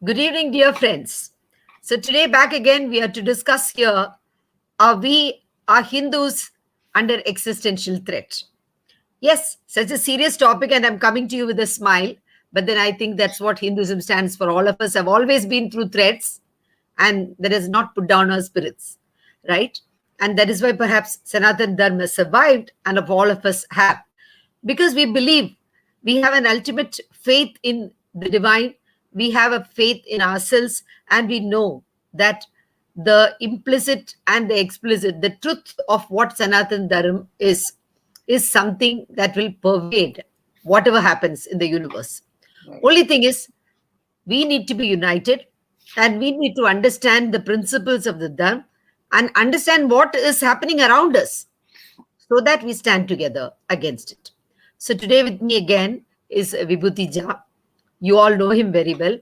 Good evening, dear friends. So today back again, we are to discuss here, are Hindus under existential threat? Yes, such a serious topic, and I'm coming to you with a smile. But then I think that's what Hinduism stands for. All of us have always been through threats, and that has not put down our spirits, right? And that is why perhaps Sanatan Dharma survived, and of all of us have, because we believe we have an ultimate faith in the divine, we have a faith in ourselves, and we know that the implicit and the explicit, the truth of what Sanatan Dharma is something that will pervade whatever happens in the universe. Right. Only thing is, we need to be united, and we need to understand the principles of the Dharma and understand what is happening around us so that we stand together against it. So today with me again is Vibhuti Jha. You all know him very well.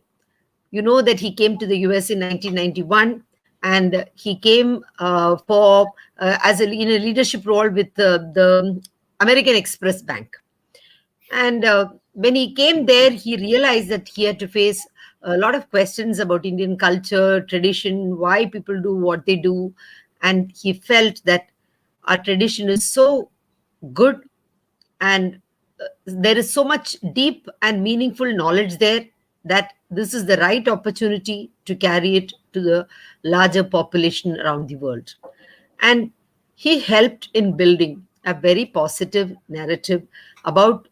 You know that he came to the US in 1991, and he came for in a leadership role with the American Express Bank. And when he came there, he realized that he had to face a lot of questions about Indian culture, tradition, why people do what they do. And he felt that our tradition is so good, and there is so much deep and meaningful knowledge there, that this is the right opportunity to carry it to the larger population around the world. And he helped in building a very positive narrative about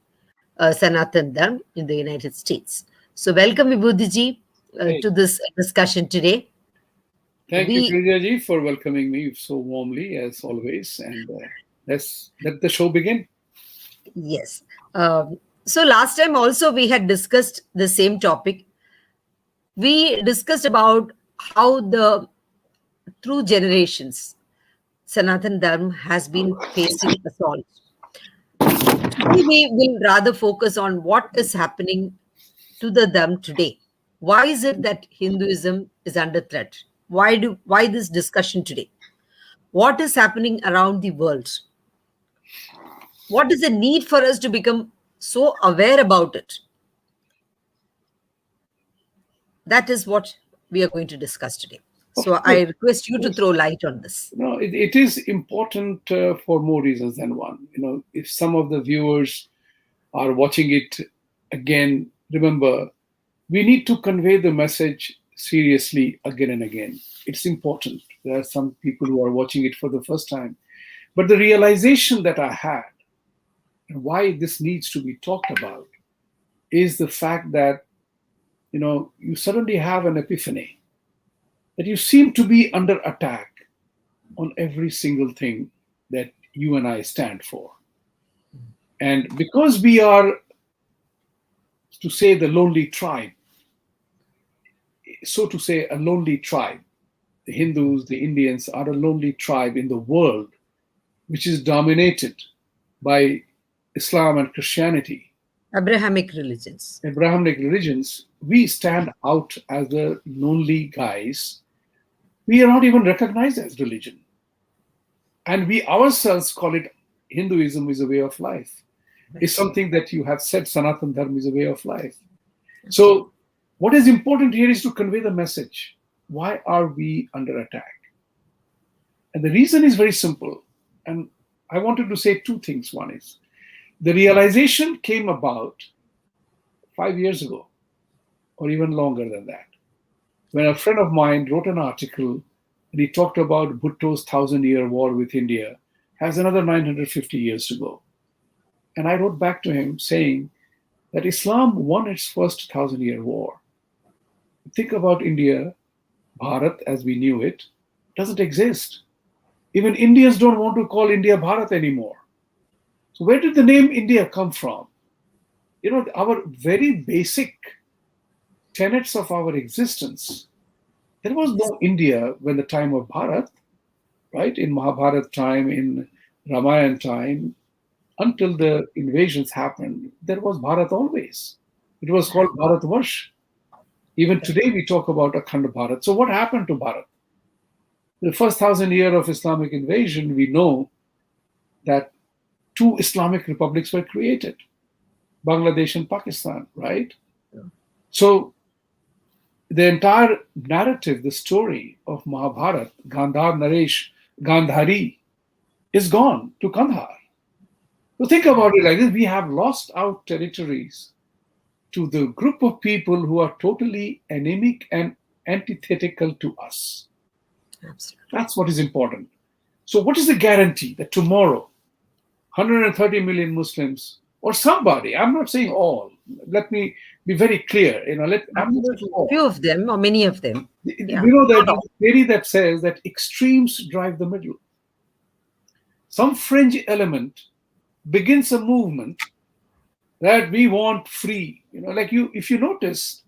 Sanatan Dharma in the United States. So, welcome, Vibhuti Hey, to this discussion today. thank you, We Girija ji, for welcoming me so warmly as always. And let's let the show begin. Yes. So last time also we had discussed the same topic. We discussed about how the through generations Sanatan Dharma has been facing assault. Today we will rather focus on what is happening to the Dharma today. Why is it that Hinduism is under threat? Why this discussion today? What is happening around the world? What is the need for us to become so aware about it? That is what we are going to discuss today. Of So I course, request of you to course. throw light on this. It is important for more reasons than one. If some of the viewers are watching it again, remember, we need to convey the message seriously again and again. It's important. There are some people who are watching it for the first time. But the realization that I had and why this needs to be talked about is the fact that you suddenly have an epiphany that you seem to be under attack on every single thing that you and I stand for. And because we are, to say, the lonely tribe, so to say, a lonely tribe, the Hindus, the Indians are a lonely tribe in the world which is dominated by Islam and Christianity, Abrahamic religions. Abrahamic religions. We stand out as the lonely guys. We are not even recognized as religion. And we ourselves call it Hinduism is a way of life. It's something that you have said, Sanatan Dharma is a way of life. So, what is important here is to convey the message. Why are we under attack? And the reason is very simple. And I wanted to say two things. One is the realization came about 5 years ago, or even longer than that, when a friend of mine wrote an article and he talked about Bhutto's 1,000-year war with India has another 950 years to go. And I wrote back to him saying that Islam won its first 1,000-year war. Think about India, Bharat as we knew it, doesn't exist. Even Indians don't want to call India Bharat anymore. So where did the name India come from? Our very basic tenets of our existence. There was no India when the time of Bharat, right? In Mahabharat time, in Ramayana time, until the invasions happened, there was Bharat always. It was called Bharatvarsh. Even today we talk about Akhand Bharat. So what happened to Bharat? The first 1,000 year of Islamic invasion, we know that two Islamic republics were created, Bangladesh and Pakistan, right? So the entire narrative, the story of Mahabharat, Gandhar Naresh, Gandhari, is gone to Kandhar. So think about it like this: we have lost our territories to the group of people who are totally anemic and antithetical to us. Absolutely. That's what is important. So, what is the guarantee that tomorrow 130 million Muslims or somebody, I'm not saying all, let me be very clear, I'm not saying Absolutely. all. Few of them or many of them. Yeah. You know that Not there's all. a theory that says that extremes drive the middle. Some fringe element begins a movement that we want free. Like if you notice,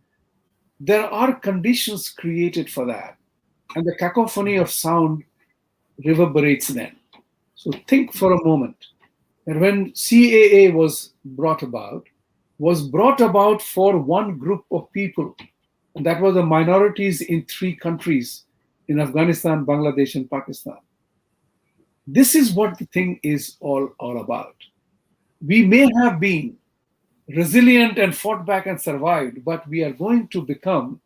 there are conditions created for that, and the cacophony of sound reverberates then. So think for a moment that when CAA was brought about for one group of people, and that was the minorities in three countries, in Afghanistan, Bangladesh, and Pakistan. This is what the thing is all about. We may have been resilient and fought back and survived, but we are going to become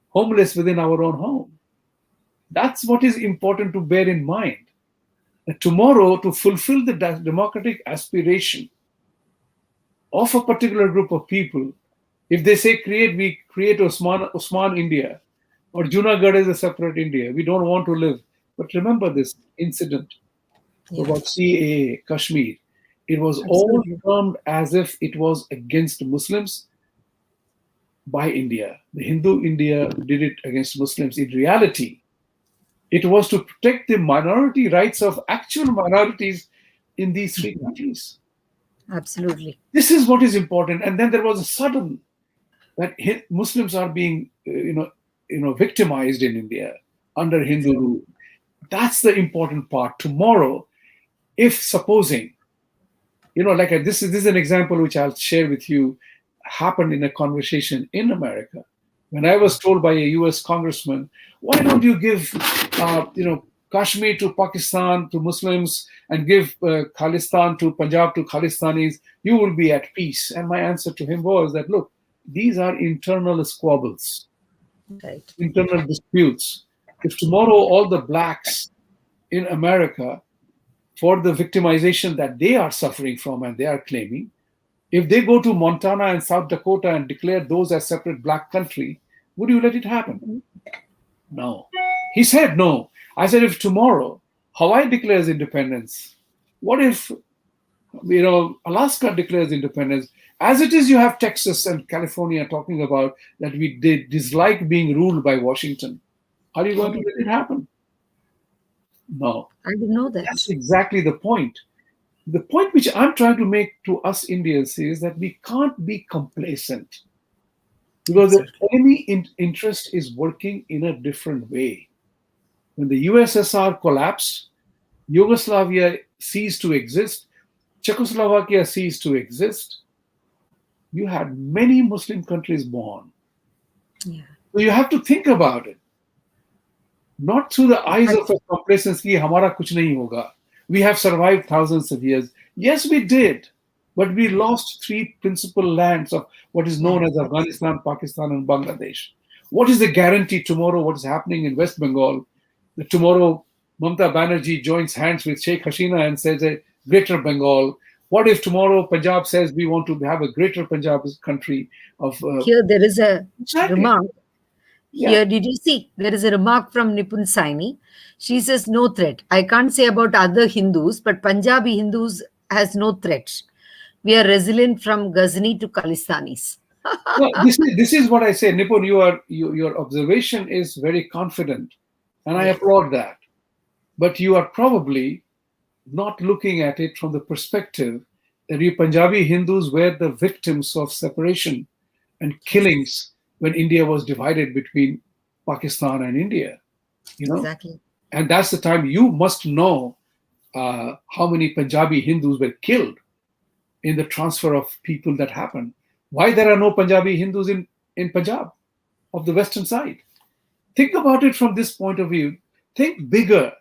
homeless within our own home. That's what is important to bear in mind. That tomorrow, to fulfill the democratic aspiration of a particular group of people, if they say we create Osman India, or Junagadh is a separate India, we don't want to live. But remember this incident Yeah. about CAA, Kashmir. It was all Absolutely. termed as if it was against Muslims by India. The Hindu India did it against Muslims. In reality, it was to protect the minority rights of actual minorities in these three countries. Absolutely. This is what is important. And then there was a sudden that Muslims are being, victimized in India under Hindu rule. That's the important part. Tomorrow, if supposing, this is an example which I'll share with you, happened in a conversation in America when I was told by a U.S. congressman, why don't you give, Kashmir to Pakistan to Muslims and give Khalistan to Punjab to Khalistanis? You will be at peace. And my answer to him was that, look, these are internal squabbles, Right. internal disputes. If tomorrow all the blacks in America, for the victimization that they are suffering from and they are claiming, if they go to Montana and South Dakota and declare those as separate black country, would you let it happen? No. He said no. I said, if tomorrow Hawaii declares independence, what if Alaska declares independence? As it is, you have Texas and California talking about that we did dislike being ruled by Washington. Are you going to let it happen? No. I didn't know That's that. exactly the point. The point which I'm trying to make to us Indians is that we can't be complacent because the Absolutely. enemy interest is working in a different way. When the USSR collapsed, Yugoslavia ceased to exist, Czechoslovakia ceased to exist, you had many Muslim countries born. Yeah. So you have to think about it, not through the eyes of a complacency, hamara kuch nahi hoga. We have survived thousands of years. Yes, we did, but we lost three principal lands of what is known as Afghanistan, Pakistan, and Bangladesh. What is the guarantee tomorrow what is happening in West Bengal? That tomorrow Mamata Banerjee joins hands with Sheikh Hasina and says a greater Bengal. What if tomorrow Punjab says we want to have a greater Punjab country of Here there is a exactly. remark. Yeah. Here, did you see? There is a remark from Nipun Saini. She says, no threat. I can't say about other Hindus, but Punjabi Hindus has no threat. We are resilient from Ghazni to Khalistanis. No, this is what I say, Nipun. Your observation is very confident, and I Yeah. applaud that. But you are probably not looking at it from the perspective that we Punjabi Hindus were the victims of separation and killings when India was divided between Pakistan and India. Exactly. And that's the time you must know how many Punjabi Hindus were killed in the transfer of people that happened. Why there are no Punjabi Hindus in Punjab of the western side? Think about it from this point of view. Think bigger.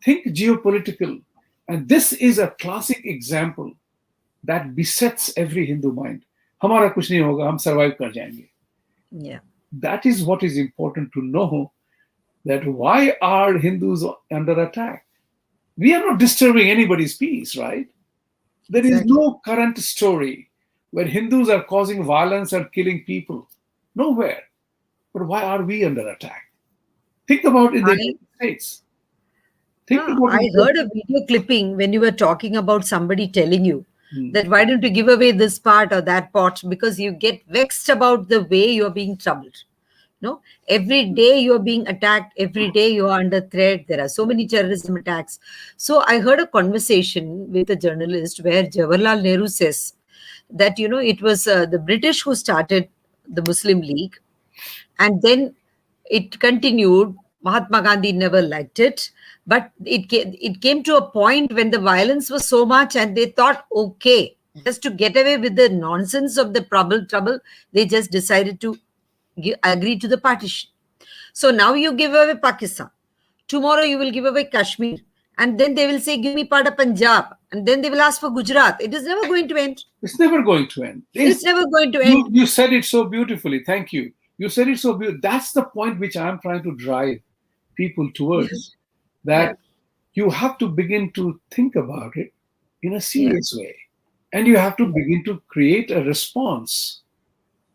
Think geopolitical. And this is a classic example that besets every Hindu mind. हमारा कुछ नहीं होगा, हम survive कर जाएंगे. Yeah. That is what is important to know, that why are Hindus under attack? We are not disturbing anybody's peace, right? There is Exactly. no current story where Hindus are causing violence and killing people. Nowhere. But why are we under attack? Think about in the I United States. Think about I in heard a video clipping when you were talking about somebody telling you Hmm. that why don't you give away this part or that part because you get vexed about the way you're being troubled. No, every day you're being attacked, every day you are under threat. There are so many terrorism attacks. So I heard a conversation with a journalist where Jawaharlal Nehru says that it was the British who started the Muslim League, and then it continued. Mahatma Gandhi never liked it, but it came to a point when the violence was so much and they thought, okay, just to get away with the nonsense of the trouble, they just decided to agree to the partition. So now you give away Pakistan, tomorrow you will give away Kashmir, and then they will say, give me part of Punjab, and then they will ask for Gujarat. It is never going to end. It's never going to end. It's never going to You, end. you said it so beautifully. Thank you. You said it so beautifully. That's the point which I'm trying to drive people towards. Yeah, That you have to begin to think about it in a yeah, serious way. And you have to begin to create a response.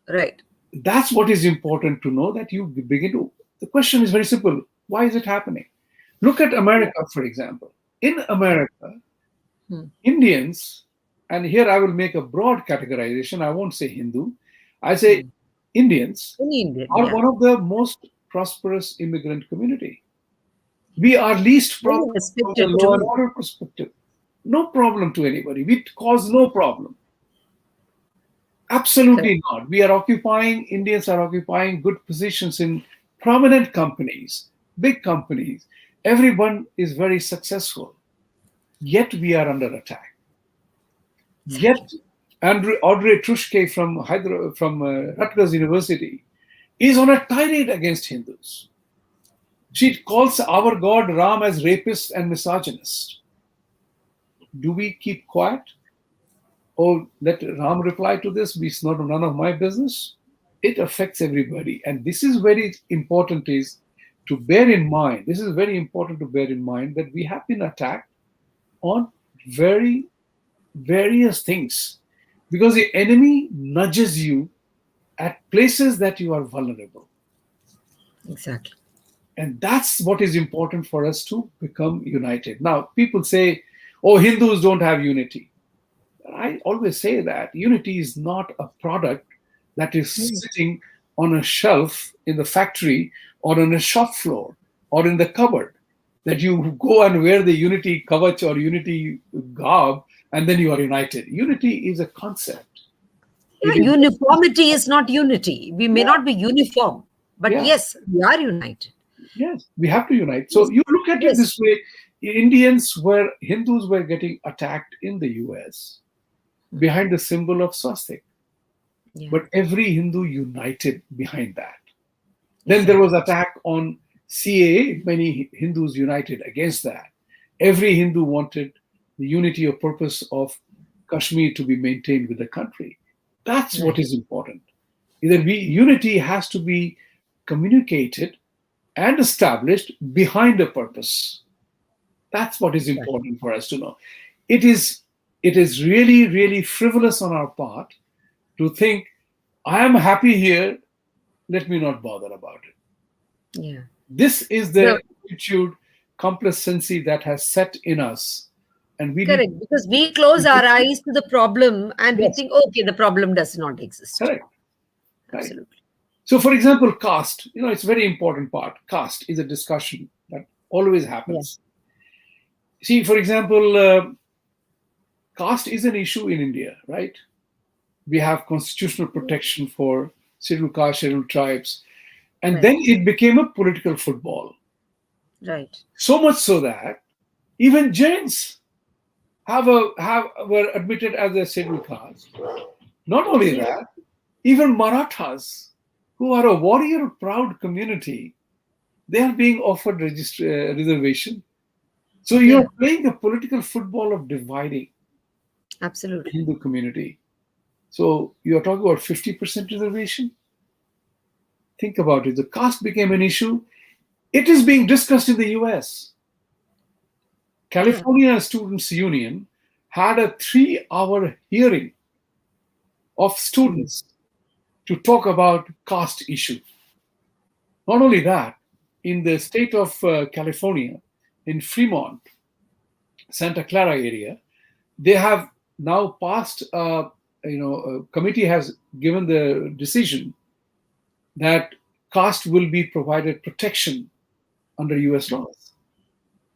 right. That's what is important to know, that you begin to. The question is very simple. Why is it happening? Look at Yeah. America, for example. In America, Hmm. Indians, and here I will make a broad categorization, I won't say Hindu, I say Hmm. Indians In India, are yeah. one of the most prosperous immigrant community. We are least Very problem from the respected law and too. order perspective. No problem to anybody. We cause no problem. Correct. Absolutely not. Indians are occupying good positions in prominent companies, big companies. Everyone is very successful. Yet we are under attack. Exactly. Yet Audrey Trushke from Rutgers University is on a tirade against Hindus. She calls our God Ram as rapist and misogynist. Do we keep quiet? Or let Ram reply to this? It's not none of my business. It affects everybody. And this is very important is to bear in mind. This is very important to bear in mind that we have been attacked on very various things because the enemy nudges you at places that you are vulnerable. Exactly. And that's what is important for us to become united. Now, people say, oh, Hindus don't have unity. I always say that unity is not a product that is Hmm. sitting on a shelf in the factory or on a shop floor or in the cupboard, that you go and wear the unity kavach or unity garb and then you are united. Unity is a concept. It Yeah, is, uniformity is not unity. We may yeah, not be uniform, but yeah, yes, we are united. yes, we have to unite. So Yes, you look at it yes, this way, Hindus were getting attacked in the US behind the symbol of swastika. yeah, But every Hindu united behind that. Then there was exactly. attack on CAA. Many Hindus united against that. Every Hindu wanted the unity or purpose of Kashmir to be maintained with the country. That's what Right, is important. Unity has to be communicated and established behind a purpose. That's what is right. important for us to know. It is it is really, really frivolous on our part to think I am happy here, let me not bother about it. Yeah. This is The the attitude, complacency that has set in us, and we need correct, because we close to. our eyes to the problem and we Yes, think, okay, the problem does not exist. correct, right. Absolutely. So, for example, caste, it's a very important part. Caste is a discussion that always Yeah. happens. See, for example, caste is an issue in India, right? We have constitutional protection for scheduled caste, scheduled tribes, and Right. then it became a political football. Right. So much so that even Jains have were admitted as a scheduled caste. Not only Yeah. that, even Marathas, who are a warrior proud community, they are being offered reservation. So Yeah. you're playing a political football of dividing the Absolutely. Hindu community. So you're talking about 50% reservation. think about it, the caste became an issue. It is being discussed in the US. Yeah. California Students Union had a 3-hour hearing of students to talk about caste issue. Not only that, in the state of California, in Fremont, Santa Clara area, they have now passed. A committee has given the decision that caste will be provided protection under US laws,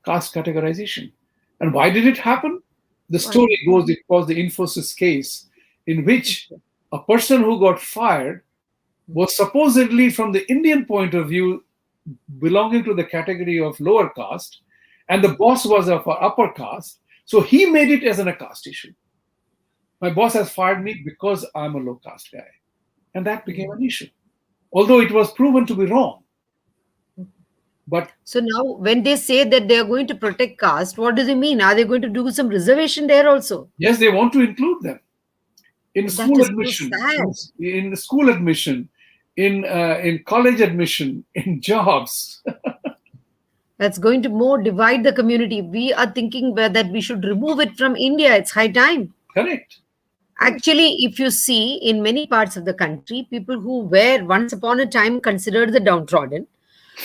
caste categorization. And why did it happen? The Why? story goes it was the Infosys case in which a person who got fired was supposedly, from the Indian point of view, belonging to the category of lower caste, and the boss was of upper caste. So he made it as a caste issue. My boss has fired me because I'm a low caste guy. And that became an issue, although it was proven to be wrong. But So now, when they say that they are going to protect caste, what does it mean? Are they going to do some reservation there also? yes, they want to include them in That school is so admission, sad. in the school admission, in college admission, in jobs. That's going to more divide the community. We are thinking that we should remove it from India. It's high time. Correct. Actually, if you see in many parts of the country, people who were once upon a time considered the downtrodden,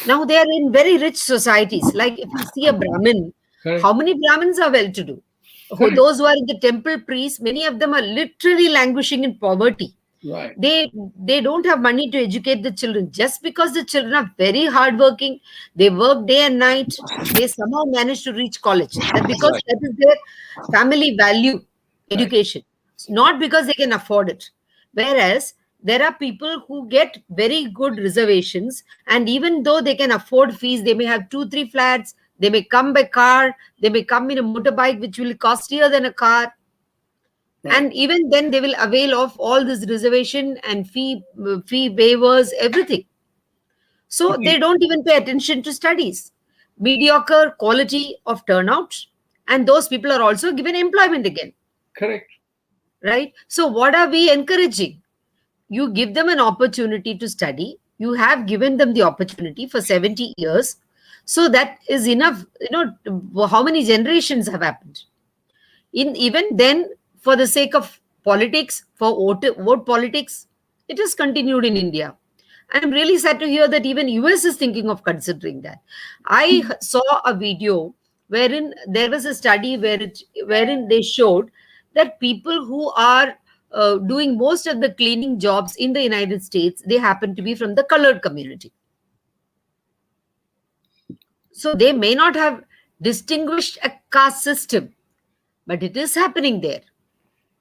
now they are in very rich societies. Like if you see a Brahmin, Correct. how many Brahmins are well to do? Who Correct. those who are in the temple priests, many of them are literally languishing in poverty. Right. They don't have money to educate the children. Just because the children are very hardworking, they work day and night, they somehow manage to reach college. That because Right. that is their family value, Right. education, not because they can afford it. Whereas there are people who get very good reservations, and even though they can afford fees, they may have 2 3 flats, they may come by car, they may come in a motorbike which will costier than a car, Right. and even then they will avail of all this reservation and fee waivers, everything. You So they see, don't even pay attention to studies. Mediocre quality of turnout, and those people are also given employment again, correct. right? So what are we encouraging? You give them an opportunity to study. You have given them the opportunity for 70 years. So that is enough. How many generations have happened? In even then, for the sake of politics, for vote politics, it has continued in India. And I'm really sad to hear that even US is thinking of considering that. Saw a video wherein there was a study wherein they showed that people who are doing most of the cleaning jobs in the United States, they happen to be from the colored community. So they may not have distinguished a caste system, but it is happening there.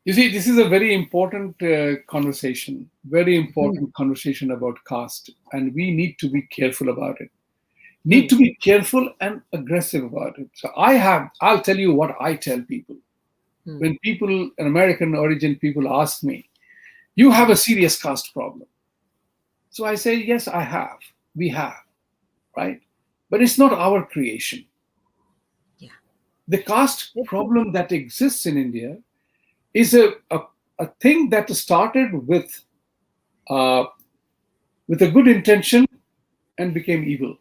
You see, this is a very important very Hmm. important conversation about caste, and we need to be careful about it. Hmm. Need to be careful and aggressive about it. So I'll tell you what I tell people. Hmm. When people, an American origin people ask me, you have a serious caste problem. So I say, yes, I have. We have, right? But it's not our creation. Yeah. The caste That's it. problem that exists in India is a thing that started uh, with a good intention and became evil.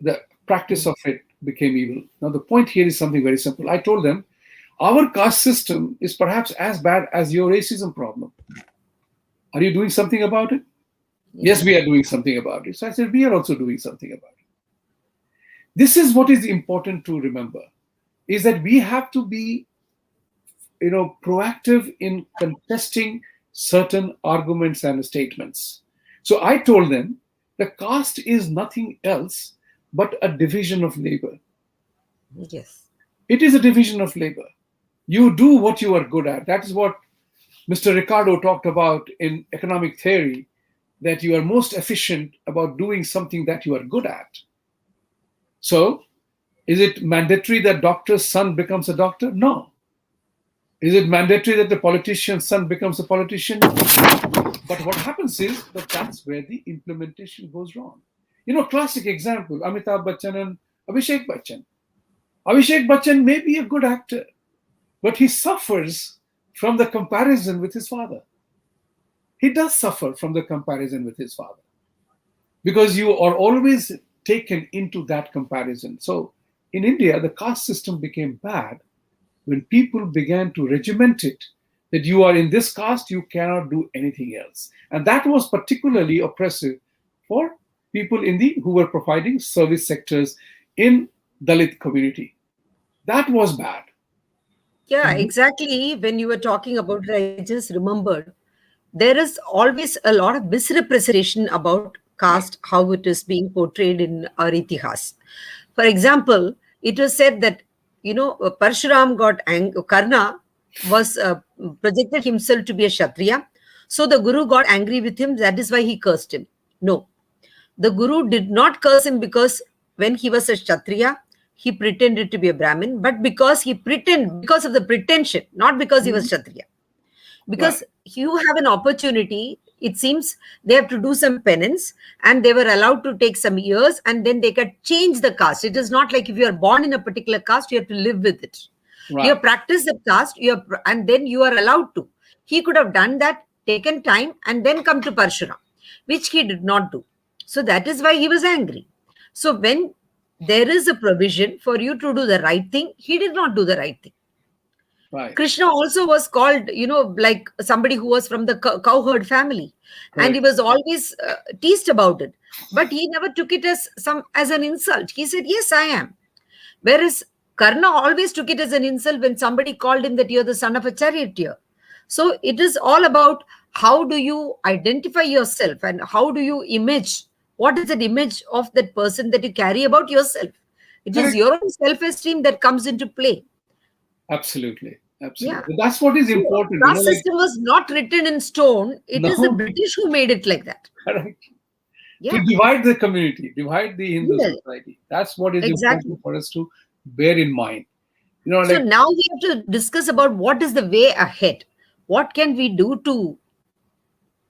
The practice of it became evil. Now, the point here is something very simple. I told them, our caste system is perhaps as bad as your racism problem. Are you doing something about it? Yeah. Yes, we are doing something about it. So I said, we are also doing something about it. This is what is important to remember, is that we have to be proactive in contesting certain arguments and statements. So I told them the caste is nothing else but a division of labor. Yes. It is a division of labor. You do what you are good at. That is what Mr. Ricardo talked about in economic theory, that you are most efficient about doing something that you are good at. So, is it mandatory that doctor's son becomes a doctor? No. Is it mandatory that the politician's son becomes a politician? But what happens is that that's where the implementation goes wrong. Classic example, Amitabh Bachchan and Abhishek Bachchan. Abhishek Bachchan may be a good actor, but he suffers from the comparison with his father. He does suffer from the comparison with his father. because you are always taken into that comparison. So in India, the caste system became bad when people began to regiment it, that you are in this caste, you cannot do anything else. And that was particularly oppressive for people in the who were providing service sectors in Dalit community. That was bad. Yeah, exactly. When you were talking about it, I just remembered there is always a lot of misrepresentation about caste, how it is being portrayed in our itihas. For example, it was said that, Parshuram Karna was projected himself to be a Kshatriya. So the Guru got angry with him. That is why he cursed him. No, the Guru did not curse him because when he was a Kshatriya, he pretended to be a Brahmin, but because of the pretension, not because he was Mhm. Kshatriya. Right, Because you have an opportunity, it seems they have to do some penance and they were allowed to take some years and then they could change the caste. It is not like if you are born in a particular caste, you have to live with it. You right, have practiced the caste, and then you are allowed to. He could have done that, taken time, and then come to Parshuram, which he did not do. So that is why he was angry. So when there is a provision for you to do the right thing, he did not do the right thing. right. Krishna also was called, like somebody who was from the cowherd family, and he Correct. was always teased about it. But he never took it as an insult. He said, "Yes, I am." Whereas Karna always took it as an insult when somebody called him that you're the son of a charioteer. So it is all about how do you identify yourself and how do you image. What is that image of that person that you carry about yourself? It is Correct. your own self-esteem that comes into play. Absolutely. Yeah. Absolutely. That's what is So important. caste Like, system was not written in stone. It is the no, British who made it like that. correct. To Yeah. divide the community, divide the Hindu Yeah. society. That's what is Exactly. important for us to bear in mind. So Like now we have to discuss about what is the way ahead. What can we do to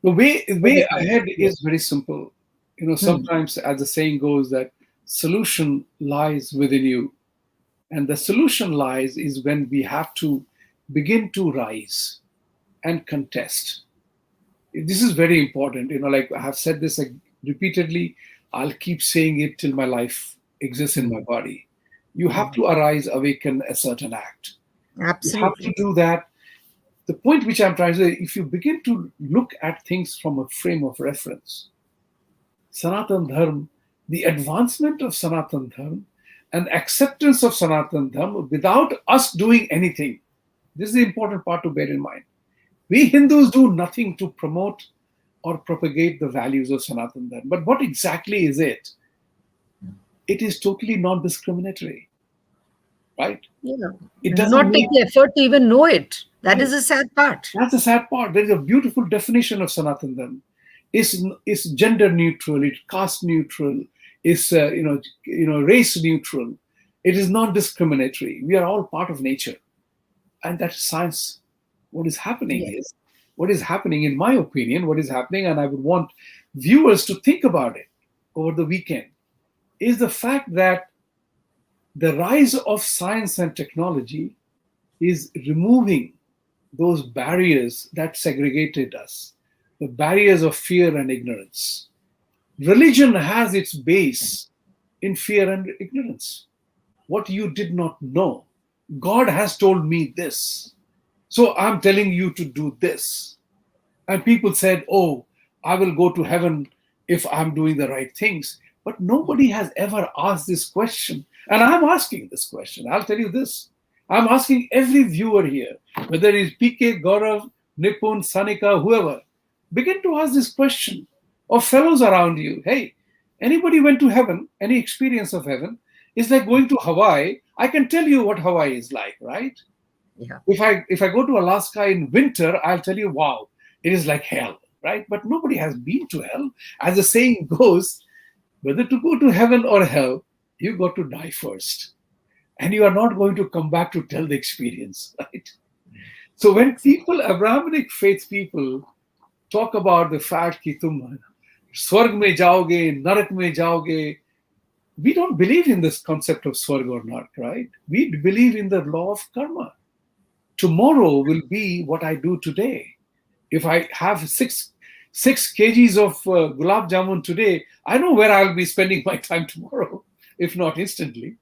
the way overcome ahead this? is very simple. Hmm. Sometimes, as the saying goes, that solution lies within you. And the solution lies is when we have to begin to rise and contest. This is very important. Like I have said this like, repeatedly, I'll keep saying it till my life exists in my Hmm. body. You have Hmm. to arise, awaken a certain act. You have to Absolutely. do that. The point which I'm trying to say, if you begin to look at things from a frame of reference, Sanatan Dharma, the advancement of Sanatan Dharma and acceptance of Sanatan Dharma without us doing anything. This is the important part to bear in mind. We Hindus do nothing to promote or propagate the values of Sanatan Dharma. But what exactly is it? It is totally non discriminatory, right? Yeah. It Do doesn't not take make. the effort to even know it. That Right. is a sad part. That's the sad part. There is a beautiful definition of Sanatan Dharma. Is gender neutral, it's caste neutral, is race neutral. It is non-discriminatory. We are all part of nature, and that's science. What is happening Yes. is, what is happening, in my opinion, what is happening, and I would want viewers to think about it over the weekend, is the fact that the rise of science and technology is removing those barriers that segregated us, the barriers of fear and ignorance. Religion has its base in fear and ignorance. What you did not know. God has told me this. So I'm telling you to do this. And people said, oh, I will go to heaven if I'm doing the right things. But nobody has ever asked this question. And I'm asking this question. I'll tell you this. I'm asking every viewer here, whether it's PK, Gaurav, Nipun, Sanika, whoever, begin to ask this question of fellows around you. Hey, anybody went to heaven? Any experience of heaven? It's like going to Hawaii. I can tell you what Hawaii is like, right? Yeah. If I go to Alaska in winter, I'll tell you, wow, it is like hell, right? But nobody has been to hell. As the saying goes, whether to go to heaven or hell, you got to die first. And you are not going to come back to tell the experience, right? So when people, Abrahamic faith people, talk about the fact कि तुम स्वर्ग में जाओगे, नरक में जाओगे, we don't believe in this concept of swarg or not, right? We believe in the law of karma. Tomorrow will be what I do today. If I have 6 kgs of gulab jamun today, I know where I'll be spending my time tomorrow, if not instantly.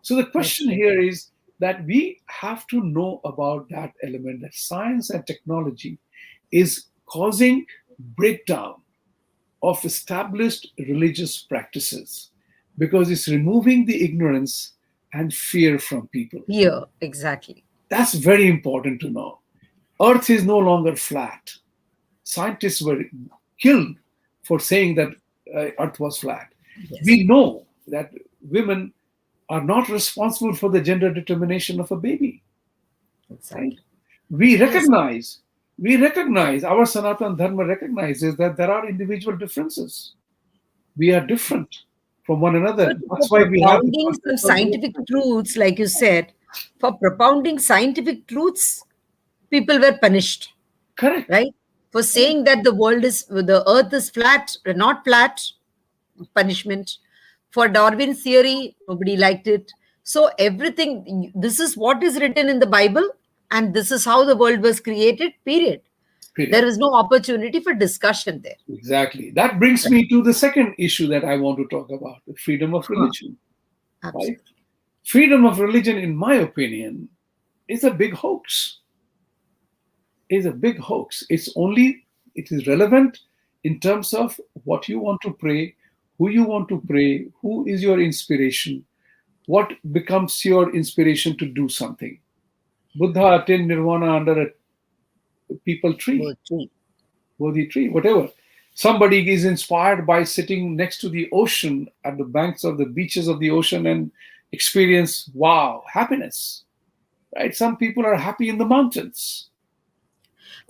So the question here is that we have to know about that element, that science and technology is causing breakdown of established religious practices because it's removing the ignorance and fear from people. Yeah, exactly. That's very important to know. Earth is no longer flat. Scientists were killed for saying that Earth was flat. Yes. We know that women are not responsible for the gender determination of a baby. Exactly. Right? We recognize, our Sanatan Dharma recognizes that there are individual differences. We are different from one another. But That's for why we have the propounding some concept of scientific truths, like you said, for propounding scientific truths, people were punished, correct. right? For saying that the earth is flat, not flat, punishment. For Darwin's theory, nobody liked it. So everything, this is what is written in the Bible, and this is how the world was created, period. Period. There is no opportunity for discussion there. Exactly. That brings me to the second issue that I want to talk about, the freedom of religion. Absolutely. Right? Freedom of religion, in my opinion, is a big hoax. Is a big hoax. It is relevant in terms of what you want to pray, who you want to pray, who is your inspiration, what becomes your inspiration to do something. Buddha attained nirvana under a people tree, Bodhi tree, whatever. Somebody is inspired by sitting next to the ocean at the banks of the beaches of the ocean and experience, wow, happiness. Right? Some people are happy in the mountains.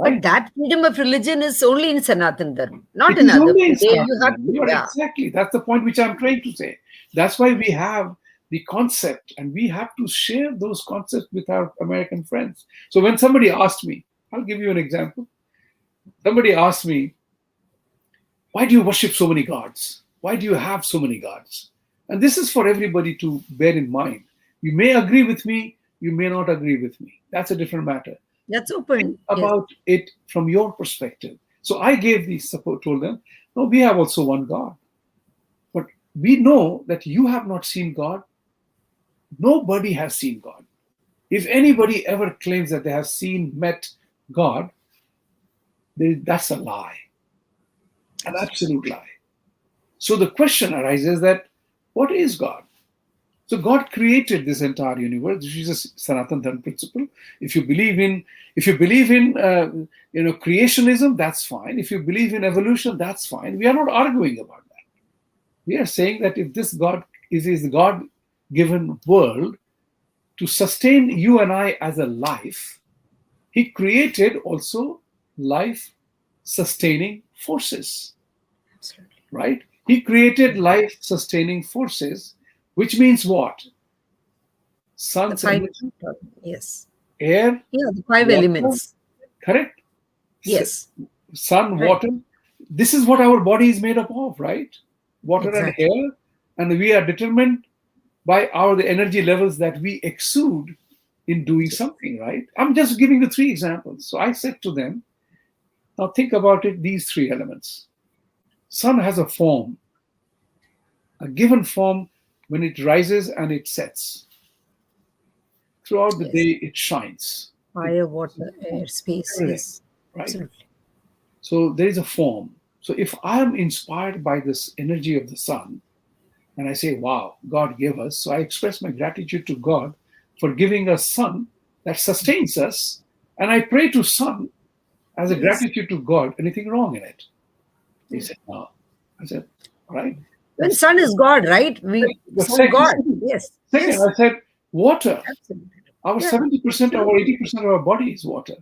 Right? But that freedom of religion is only in Sanatan Dharma, not It in is other. only in You have Sanatan. to, You are yeah. exactly. That's the point which I'm trying to say. That's why we have the concept, and we have to share those concepts with our American friends. So when somebody asked me, I'll give you an example. Somebody asked me, why do you worship so many gods? Why do you have so many gods? And this is for everybody to bear in mind. You may agree with me, you may not agree with me. That's a different matter. That's open. Think about it from your perspective. So I gave the support, told them, no, we have also one God. But we know that you have not seen God. Nobody has seen God. If anybody ever claims that they have met God, that's a lie, an absolute lie. So the question arises that what is God? So God created this entire universe. This is a Sanatan Dharma principle. If you believe in creationism, that's fine. If you believe in evolution, that's fine. We are not arguing about that. We are saying that if this God is the God-given world to sustain you and I as a life, He created also life-sustaining forces. Absolutely. Right? He created life-sustaining forces, which means what? Sun's energy, yes. air, Yeah, the five water, elements. correct? Yes. Sun, Right. water. This is what our body is made up of, right? Water Exactly. and air, and we are determined by the energy levels that we exude in doing something, right? I'm just giving you 3 examples. So I said to them, now think about it, these 3 elements. Sun has a form, a given form when it rises and it sets. Throughout the Yes. day, it shines. Fire, water, air, space. Everything, Yes. right? Absolutely. So there is a form. So if I am inspired by this energy of the sun, and I say, wow, God gave us, so I express my gratitude to God for giving us sun that sustains us, and I pray to sun as a Yes. gratitude to God. Anything wrong in it? He said, no. I said, all right. When sun is God, right? We The sun God. Yes. second, Yes. I said, water. Absolutely. Our Yeah. 70% or 80% of our body is water.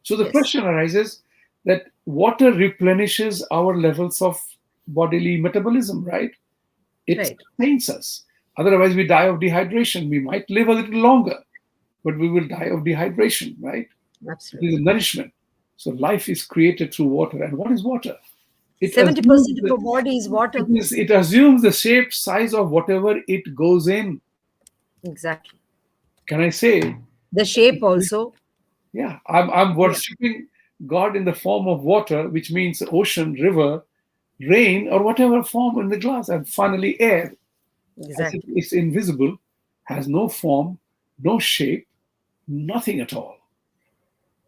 So the Yes. question arises that water replenishes our levels of bodily metabolism, right? It Right. sustains us. Otherwise, we die of dehydration. We might live a little longer, but we will die of dehydration, right? It Absolutely. is nourishment. So life is created through water. And what is water? It 70% assumes of our body is water. it assumes the shape, size of whatever it goes in. Exactly. Can I say? The shape also. Yeah, I'm worshipping God in the form of water, which means ocean, river, rain, or whatever form in the glass, and finally air, as if Exactly. it's invisible, has no form, no shape, nothing at all.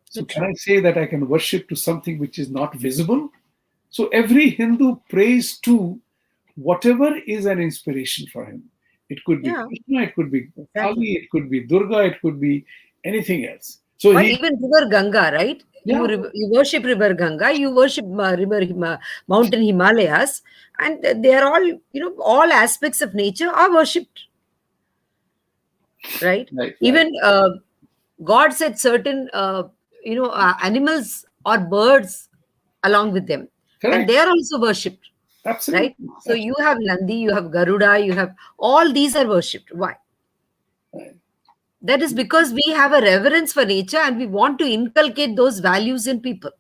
So, You're can I true. say that I can worship to something which is not visible? So, every Hindu prays to whatever is an inspiration for him. It could be Yeah, Krishna, it could be exactly. Kali, it could be Durga, it could be anything else. So, Or he, even River Ganga, right? yeah, You worship River Ganga, you worship Mountain Himalayas, and they are all, all aspects of nature are worshipped, right? right, right, Even God said certain, animals or birds along with them, and correct, they are also worshipped, right? absolutely, So you absolutely. have Nandi, you have Garuda, you have all these are worshipped. Why? Right. That is because we have a reverence for nature and we want to inculcate those values in people.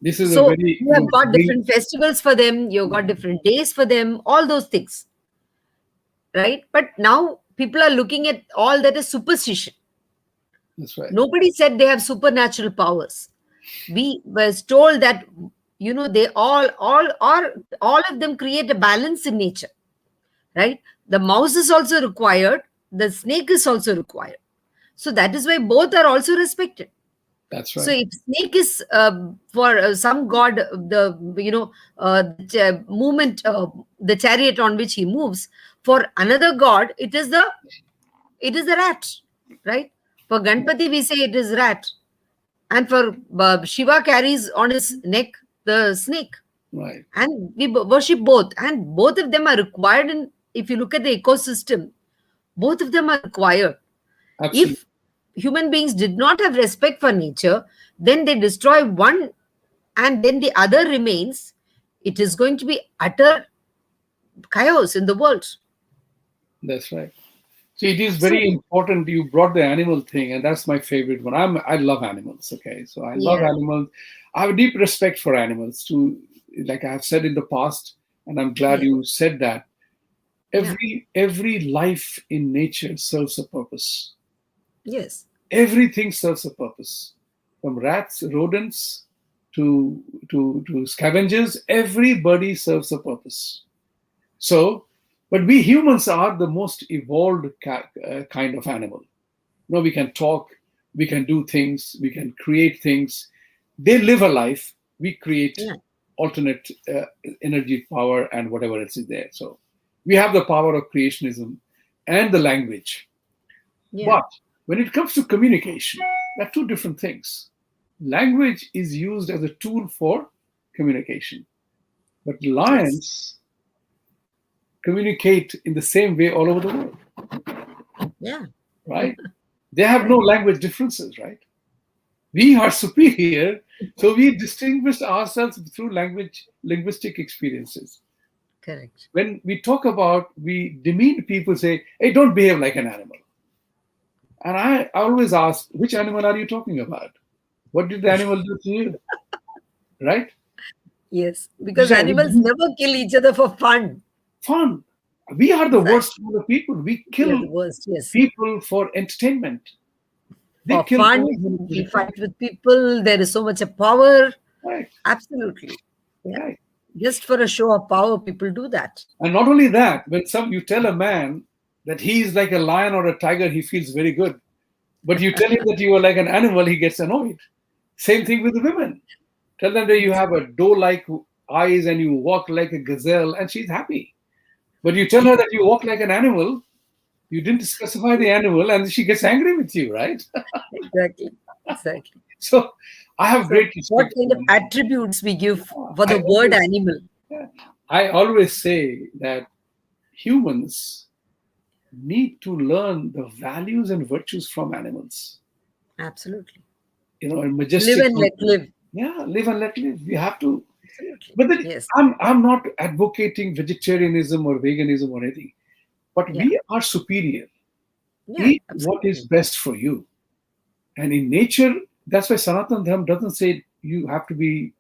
This is a So very you have got great, different festivals for them, you've got different days for them, all those things, right? But now people are looking at all that as superstition. that's right, Nobody said they have supernatural powers. We was told that they all of them create a balance in nature, right? The mouse is also required, the snake is also required. So that is why both are also respected. that's So right, if snake is for some god, the movement, the chariot on which he moves, for another god it is the rat, right? For Ganpati we say it is rat, and for Shiva carries on his neck the snake, right, and we worship both, and both of them are required. In if you look at the ecosystem, both of them are required. absolutely. If human beings did not have respect for nature, then they destroy one and then the other remains, it is going to be utter chaos in the world. That's right. So it is So, very important you brought the animal thing, and that's my favorite one. I love animals. Okay, so I love yeah, animals. I have deep respect for animals too. Like I have said in the past, and I'm glad yeah, you said that. yeah, Every life in nature serves a purpose. yes, Everything serves a purpose. From rats, rodents, to to scavengers, everybody serves a purpose. So, but we humans are the most evolved kind of animal. You know, we can talk, we can do things, we can create things. They live a life, we create yeah, alternate energy, power, and whatever else is there. So we have the power of creationism and the language. yeah, But when it comes to communication, they're two different things. Language is used as a tool for communication, but yes, lions communicate in the same way all over the world, yeah, right? They have no right, language differences, right? We are superior, so we distinguish ourselves through linguistic experiences. correct. When we talk about, we demean people, say, hey, don't behave like an animal. And I always ask, which animal are you talking about? What did the animal do to you? Right? Yes, You because say, animals never kill each other for fun. fun. We are the Exactly. worst kind of people. We We are kill the worst. Yes. people for entertainment. They For kill fun, more than we for fight with people. There is so much of power. right, Absolutely. Yeah. right. Just for a show of power, people do that. And not only that, when some you tell a man that he is like a lion or a tiger, he feels very good. But you tell him that you are like an animal, he gets annoyed. Same thing with the women. Tell them that you have a doe-like eyes and you walk like a gazelle, and she's happy. But you tell her that you walk like an animal, you didn't specify the animal, and she gets angry with you, right? Exactly. Exactly. So I have So, great what respect kind for of animals. attributes we give for I the word always, animal? yeah, I always say that humans need to learn the values and virtues from animals. Absolutely. You know, in Live majestic, and let live. yeah, live and let live. We have to. Absolutely. But then Yes. I'm not advocating vegetarianism or veganism or anything. But Yeah. we are superior. Yeah. Eat what is Absolutely. best for you. And in nature, that's why Sanatan Dharma doesn't say you have to be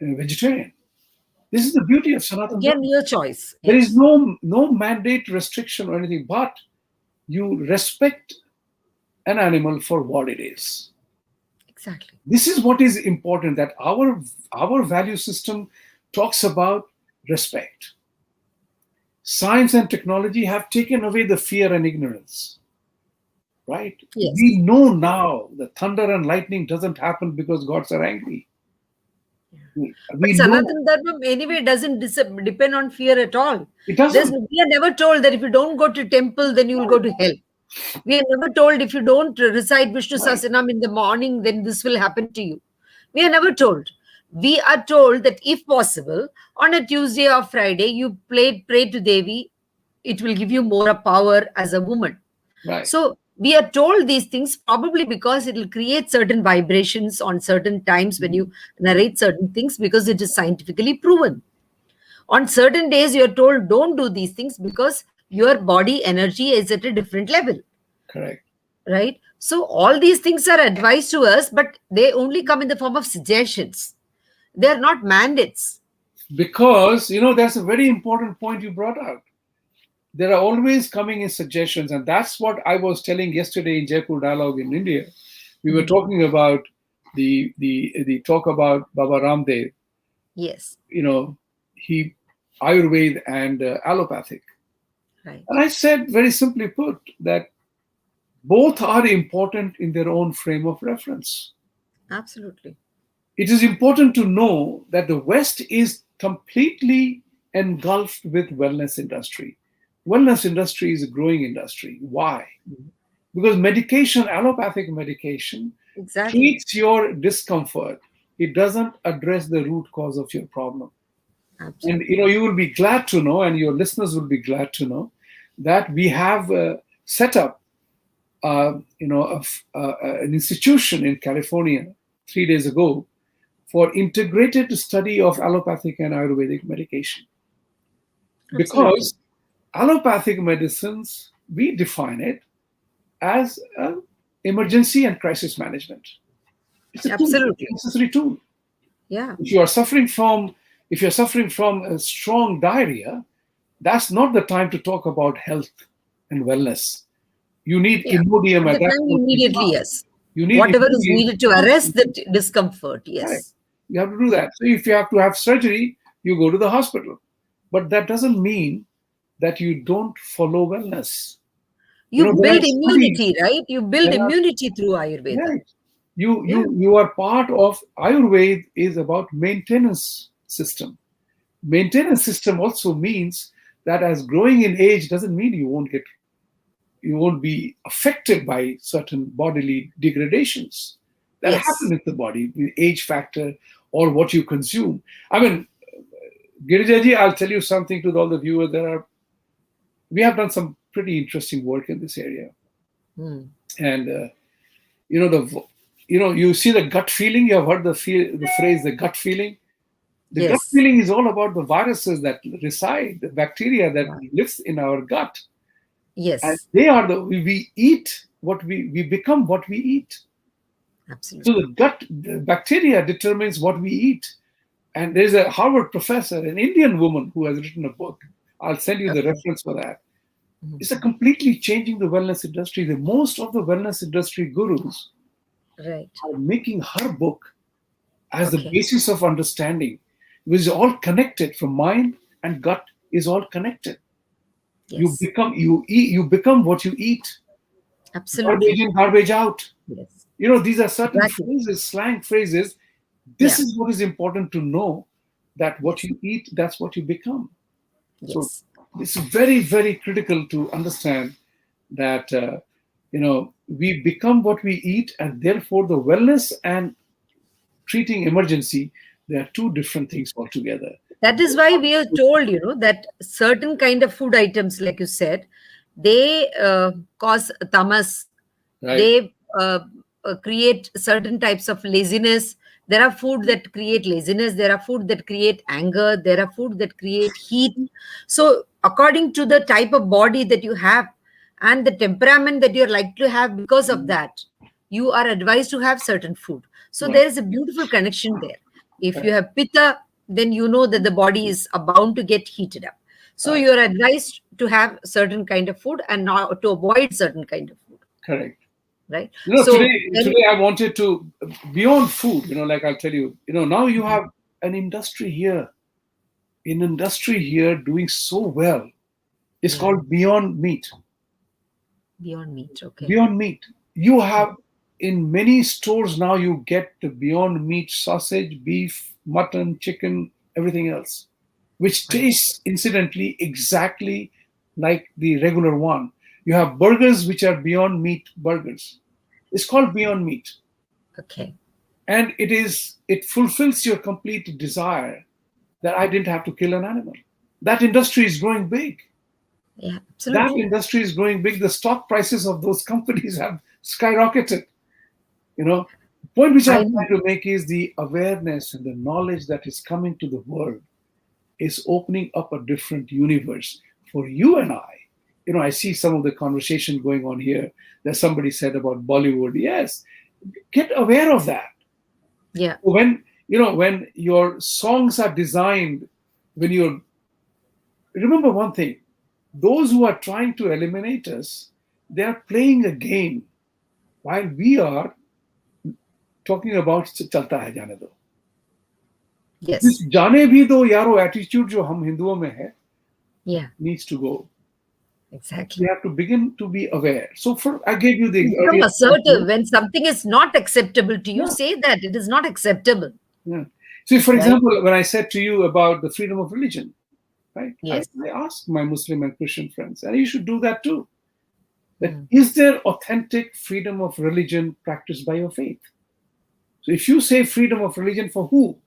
a vegetarian. This is the beauty of Sanatan Again, Dharma. your choice. There is Yes. no mandate, restriction, or anything, but you respect an animal for what it is. Exactly. This is what is important, that our value system talks about respect. Science and technology have taken away the fear and ignorance, right? Yes. We know now that thunder and lightning doesn't happen because gods are angry. But We know Sanatan Dharma anyway doesn't depend on fear at all. it doesn't. We are never told that if you don't go to temple, then you will go to hell. We are never told if you don't recite Vishnu Right. Sahasranam in the morning, then this will happen to you. We are never told. We are told that if possible, on a Tuesday or Friday, you pray to Devi, it will give you more power as a woman. Right. So we are told these things probably because it will create certain vibrations on certain times when you narrate certain things, because it is scientifically proven. On certain days, you're told don't do these things because your body energy is at a different level, Correct. right? So all these things are advised to us, but they only come in the form of suggestions. They are not mandates. Because, that's a very important point you brought out. There are always coming in suggestions, and that's what I was telling yesterday in Jaipur Dialogue in India. We were talking about the talk about Baba Ramdev. Yes. He Ayurveda and allopathic. Right. And I said, very simply put, that both are important in their own frame of reference. Absolutely. It is important to know that the West is completely engulfed with wellness industry. Wellness industry is a growing industry. Why? Because medication, allopathic medication, Exactly. treats your discomfort. It doesn't address the root cause of your problem. And Absolutely. you will be glad to know, and your listeners will be glad to know, that we have set up an institution in California 3 days ago for integrated study of allopathic and Ayurvedic medication. Absolutely. Because allopathic medicines, we define it as emergency and crisis management. It's a tool, Absolutely. a necessary tool. Yeah. If you're suffering from a strong diarrhea, that's not the time to talk about health and wellness. You need Yeah. Imodium At at the that time, point in immediately, time. yes. You need Whatever is Imodium. needed to arrest the discomfort, Right. yes. You have to do that. So if you have to have surgery, you go to the hospital. But that doesn't mean that you don't follow wellness. You There are build studies. immunity, right? You build There are immunity through Ayurveda. Right. You Yeah. you you are part of Ayurveda is about maintenance system. Maintenance system also means that as growing in age doesn't mean you won't be affected by certain bodily degradations that happen Yes. with the body, the age factor or what you consume. I mean, Girijaji, I'll tell you something to all the viewers. We have done some pretty interesting work in this area, Hmm. and you see the gut feeling. You have heard the phrase the gut feeling. The gut Yes. feeling is all about the viruses that reside, the bacteria that Yeah. lives in our gut, and Yes. they are we eat what we become what we eat. So Absolutely. the bacteria determines what we eat. And there's a Harvard professor, an Indian woman, who has written a book. I'll send you the Okay. reference for that. It's a Mhm. completely changing the wellness industry. The most of the wellness industry gurus Right. are making her book as the Okay. basis of understanding, which is all connected from mind and gut is all connected. Yes. You become what you eat. Garbage Absolutely. in, garbage out. Yes. These are certain Exactly. phrases, slang phrases. This Yeah. is what is important to know, that what Yes. you eat, that's what you become. So Yes. it's very, very critical to understand that we become what we eat, and therefore the wellness and treating emergency, they are two different things altogether. That is why we are told, that certain kind of food items, like you said, they cause tamas. Right, They create certain types of laziness. There are food that create laziness. There are food that create anger. There are food that create heat. So according to the type of body that you have and the temperament that you're like to have, because of that, you are advised to have certain food. So right, there is a beautiful connection there. If you right, have pitta, then you know that the body is bound to get heated up. So right, you are advised to have certain kind of food and not to avoid certain kind of food. correct. right? Today, So then, today I wanted to, beyond food, like I'll tell you, now you have an industry here, doing so well. It's yeah, called Beyond Meat. beyond meat. Okay, Beyond Meat. You have in many stores now, you get the Beyond Meat sausage, beef, mutton, chicken, everything else, which tastes understood. incidentally exactly like the regular one. You have burgers which are Beyond Meat burgers. It's called Beyond Meat. Okay, And it fulfills your complete desire that I didn't have to kill an animal. That industry is growing big. yeah, That absolutely. industry is growing big. The stock prices of those companies have skyrocketed. The point which I I'm know. trying to make is the awareness and the knowledge that is coming to the world is opening up a different universe for you and I. I see some of the conversation going on here that somebody said about Bollywood. Yes, get aware of that. Yeah, When your songs are designed, when you're remember one thing, those who are trying to eliminate us, they are playing a game while we are talking about चलता है जाने दो. yes, जाने भी दो यारो attitude जो हम हिंदुओं में है yeah, needs to go. We exactly. have to begin to be aware. So I gave you the Become earlier assertive example. when something is not acceptable to you. Yeah, Say that it is not acceptable, yeah. So, for right? example, when I said to you about the freedom of religion, right? I Yes. asked my Muslim and Christian friends, and you should do that too. That Mm, is there authentic freedom of religion practiced by your faith? So, if you say freedom of religion for who?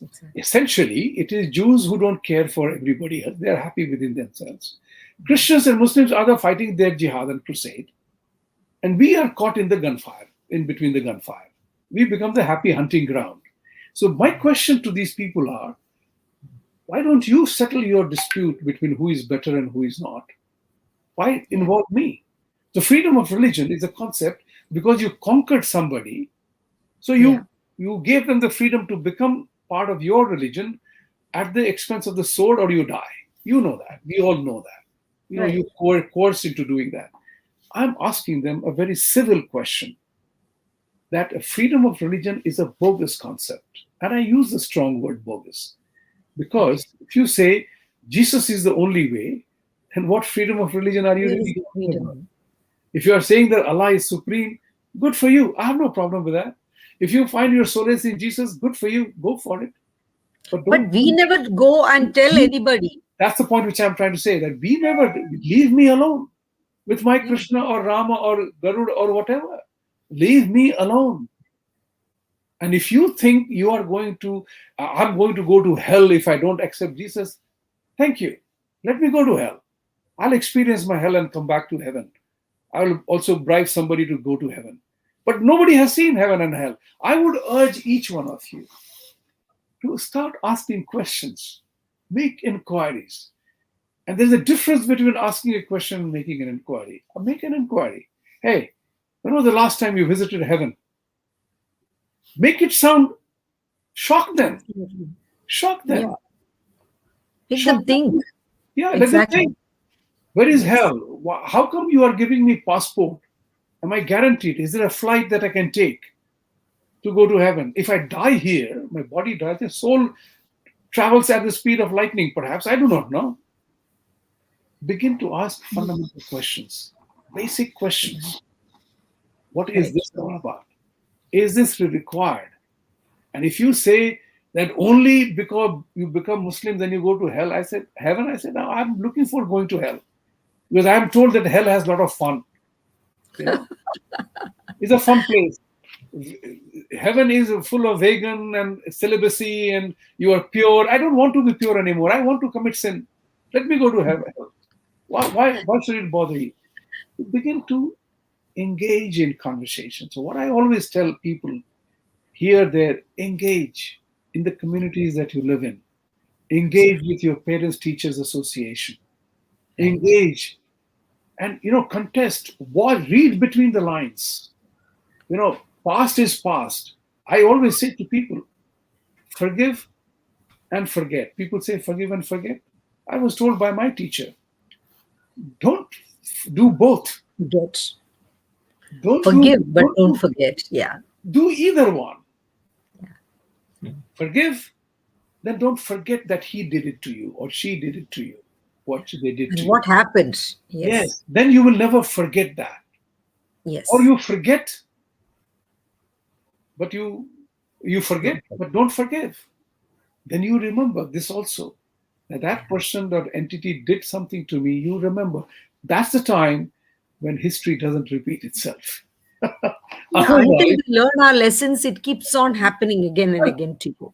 exactly. Essentially, it is Jews who don't care for everybody else. They are happy within themselves. Christians and Muslims are the fighting their jihad and crusade. And we are caught in the gunfire, in between the gunfire. We become the happy hunting ground. So my question to these people are, why don't you settle your dispute between who is better and who is not? Why Yeah, involve me? The freedom of religion is a concept because you conquered somebody. So yeah, you gave them the freedom to become part of your religion at the expense of the sword, or you die. You know that. We all know that. right. You coerce into doing that. I'm asking them a very civil question, that a freedom of religion is a bogus concept. And I use the strong word bogus Okay. because if you say Jesus is the only way, then what freedom of religion are you Where is really the talking about? freedom? If you are saying that Allah is supreme, good for you. I have no problem with that. If you find your solace in Jesus, good for you. Go for it. But But don't. we never go and tell anybody. That's the point which I'm trying to say, that we never leave me alone with my Yeah. Krishna or Rama or Garud or whatever. Leave me alone. And if you think you are going to, I'm going to go to hell if I don't accept Jesus, thank you. Let me go to hell. I'll experience my hell and come back to heaven. I will also bribe somebody to go to heaven. But nobody has seen heaven and hell. I would urge each one of you to start asking questions, make inquiries. And there's a difference between asking a question and making an inquiry. Make an inquiry. Hey, when was the last time you visited heaven? Make it sound, shock them, Absolutely. shock them, Yeah. Make shock them think. them. Yeah, let them Exactly. think. Where is Yes. hell? How come you are giving me passport? Am I guaranteed? Is there a flight that I can take to go to heaven? If I die here, my body dies, the soul travels at the speed of lightning, perhaps. I do not know. Begin to ask fundamental questions, basic questions. What is Correct. this all about? Is this required? And if you say that only because you become Muslim, then you go to hell, I said, heaven, I said, no, I'm looking for going to hell. Because I'm told that hell has a lot of fun. You know, it's a fun place. Heaven is full of vegan and celibacy, and you are pure. I don't want to be pure anymore. I want to commit sin. Let me go to heaven. Why should it bother you? You begin to engage in conversation. So, what I always tell people here, there, engage in the communities that you live in, engage Absolutely. with your parents teachers association, Right. engage, and contest, read between the lines. Past is past. I always say to people, forgive and forget. People say forgive and forget. I was told by my teacher, don't do both. Get. Don't do, Forgive, but don't don't do, forget. Yeah. do either one. Forgive, then don't forget that he did it to you or she did it to you, what they did And to you. what happened? Yes. Yes, then you will never forget that. Or Yes. you forget, but you forget, Don't forget. but don't forgive. Then you remember this also. That person, that entity did something to me, you remember. That's the time when history doesn't repeat itself. Yeah. Until Otherwise, we learn our lessons, it keeps on happening again and again to you.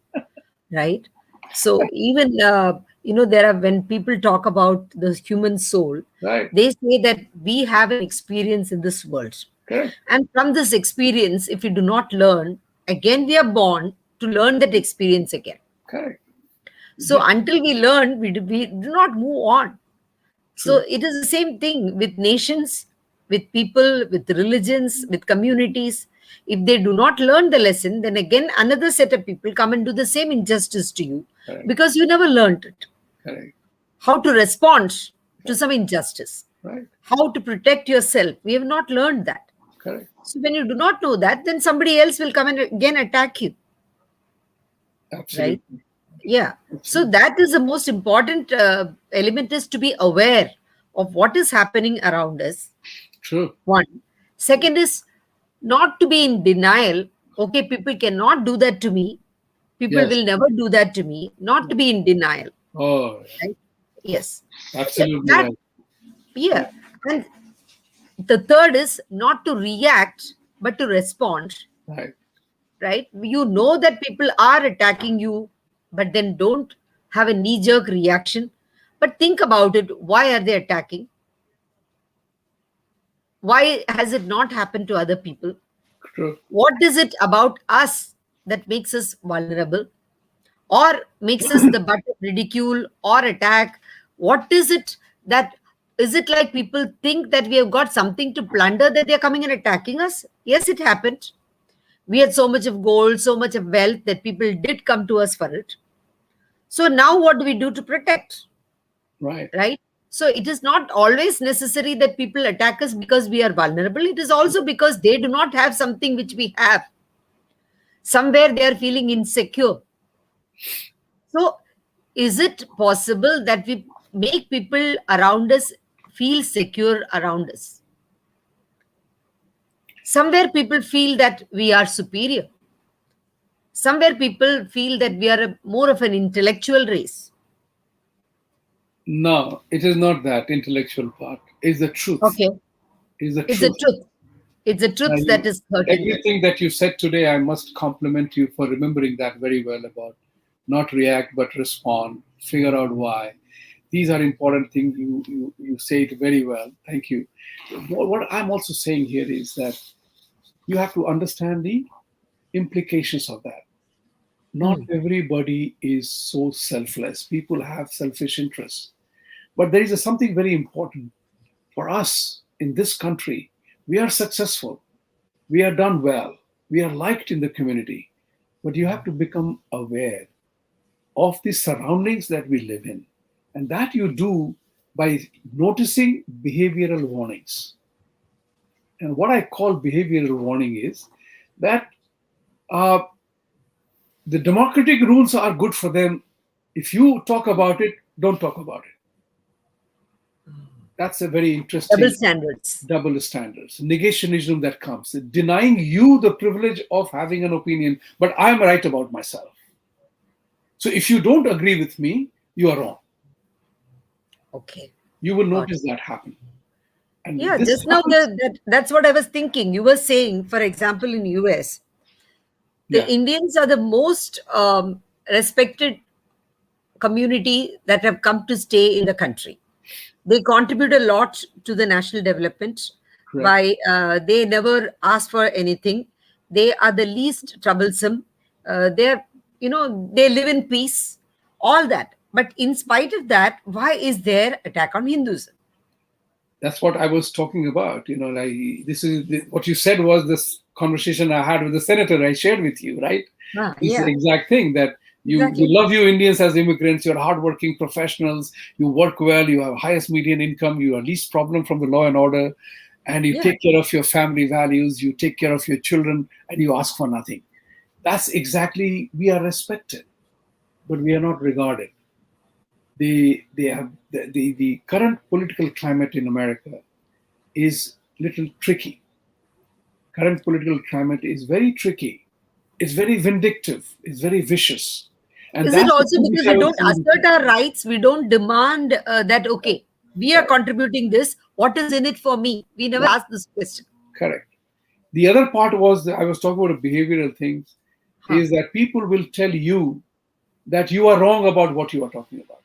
Right? So even there are, when people talk about the human soul, right, they say that we have an experience in this world, correct, and from this experience, if we do not learn, again we are born to learn that experience again. correct. So Yes, until we learn, we do not move on. So true, it is the same thing with nations, with people, with religions, with communities. If they do not learn the lesson, then again another set of people come and do the same injustice to you correct, because you never learned it. correct, How to respond to correct, some injustice, right, how to protect yourself. We have not learned that. correct. So when you do not know that, then somebody else will come and again attack you, right? Absolutely, Yeah. So absolutely. that is the most important element, is to be aware of what is happening around us. True. One. Second is not to be in denial. Okay, people cannot do that to me. People Yes. will never do that to me. Not to be in denial. Oh, Right? Yes. Yeah, absolutely that, right. yeah. And the third is not to react, but to respond. Right. Right? You know that people are attacking you, but then don't have a knee jerk reaction. But think about it. Why are they attacking? Why has it not happened to other people? True. What is it about us that makes us vulnerable or makes us the butt of ridicule or attack? What is it that, is it like people think that we have got something to plunder that they're coming and attacking us? Yes, it happened. We had so much of gold, so much of wealth that people did come to us for it. So now what do we do to protect? Right. Right? So it is not always necessary that people attack us because we are vulnerable. It is also because they do not have something which we have. Somewhere they are feeling insecure. So is it possible that we make people around us feel secure around us? Somewhere people feel that we are superior. Somewhere people feel that we are more of an intellectual race. No, it is not that intellectual part. It's the truth. Okay. It's the It's a truth. truth. It's a truth that is hurting them. Everything that you said today, I must compliment you for remembering that very well about not react but respond, figure out why. These are important things. You say it very well. Thank you. What I'm also saying here is that you have to understand the implications of that. Not Hmm. everybody is so selfless. People have selfish interests. But there is something very important for us in this country. We are successful. We are done well. We are liked in the community. But you have to become aware of the surroundings that we live in. And that you do by noticing behavioral warnings. And what I call behavioral warning is that uh, the democratic rules are good for them. If you talk about it, don't talk about it. That's a very Double interesting standards. double standards, negationism that comes, denying you the privilege of having an opinion, but I'm right about myself. So if you don't agree with me, you are wrong. Okay. You will Got it. notice that happen. And Yeah, this just now happens. that's what I was thinking. You were saying, for example, in US, the Yeah, Indians are the most respected community that have come to stay in the country. They contribute a lot to the national development correct. by they never ask for anything. They are the least troublesome. They're, they live in peace, all that. But in spite of that, why is there attack on Hinduism? That's what I was talking about. This is what you said was this conversation I had with the senator I shared with you, right? Ah, This is the yeah, exact thing that we exactly. love you Indians as immigrants. You're hardworking professionals. You work well. You have highest median income. You are least problem from the law and order. and you Yeah. take care of your family values, you take care of your children, and you ask for nothing. That's exactly, we are respected, but we are not regarded. The current political climate in America is little tricky. Current political climate is very tricky. It's very vindictive. It's very vicious, and Is it that's the also thing which because I we was don't saying assert before. our rights? We don't demand that, okay, we are contributing this. What is in it for me? We never ask this question. Correct. The other part was that I was talking about behavioral things, Huh. is that people will tell you that you are wrong about what you are talking about.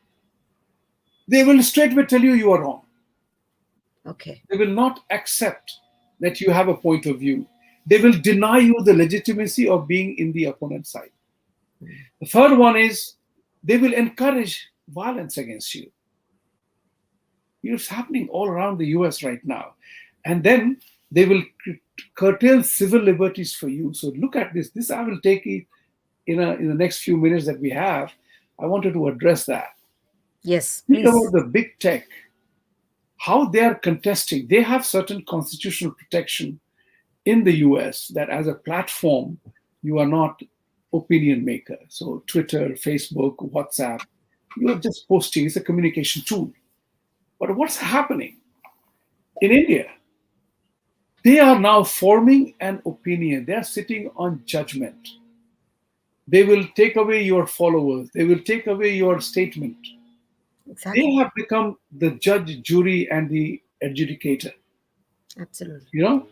They will straightway tell you you are wrong. Okay. They will not accept that you have a point of view. They will deny you the legitimacy of being in the opponent's side. The third one is they will encourage violence against you. It's happening all around the US right now. And then they will curtail civil liberties for you. So look at this. This I will take it in the next few minutes that we have. I wanted to address that. Yes, Think about please. the big tech, how they are contesting. They have certain constitutional protection in the US that as a platform, you are not opinion maker. So Twitter, Facebook, WhatsApp, you are just posting. It's a communication tool. But what's happening in India? They are now forming an opinion. They are sitting on judgment. They will take away your followers. They will take away your statement. They Exactly. have become the judge, jury, and the adjudicator. Absolutely. You know,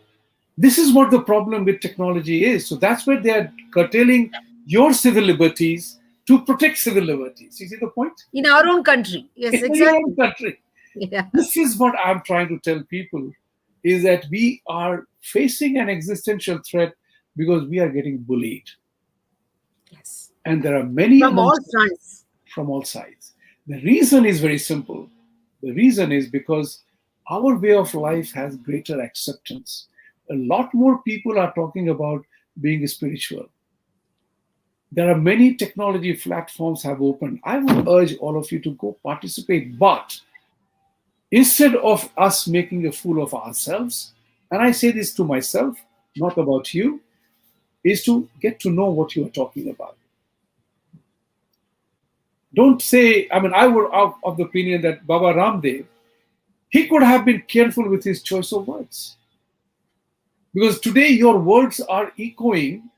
this is what the problem with technology is. So that's where they are curtailing your civil liberties to protect civil liberties. You see the point? In our own country. Yes, In your own exactly. country. Yeah. This is what I'm trying to tell people, is that we are facing an existential threat because we are getting bullied. Yes. And there are many From all amongst us fronts. from all sides. The reason is very simple. The reason is because our way of life has greater acceptance. A lot more people are talking about being spiritual. There are many technology platforms have opened. I would urge all of you to go participate, but instead of us making a fool of ourselves, and I say this to myself, not about you, is to get to know what you are talking about. Don't say, I mean, I would of the opinion that Baba Ramdev, he could have been careful with his choice of words. Because today your words are echoing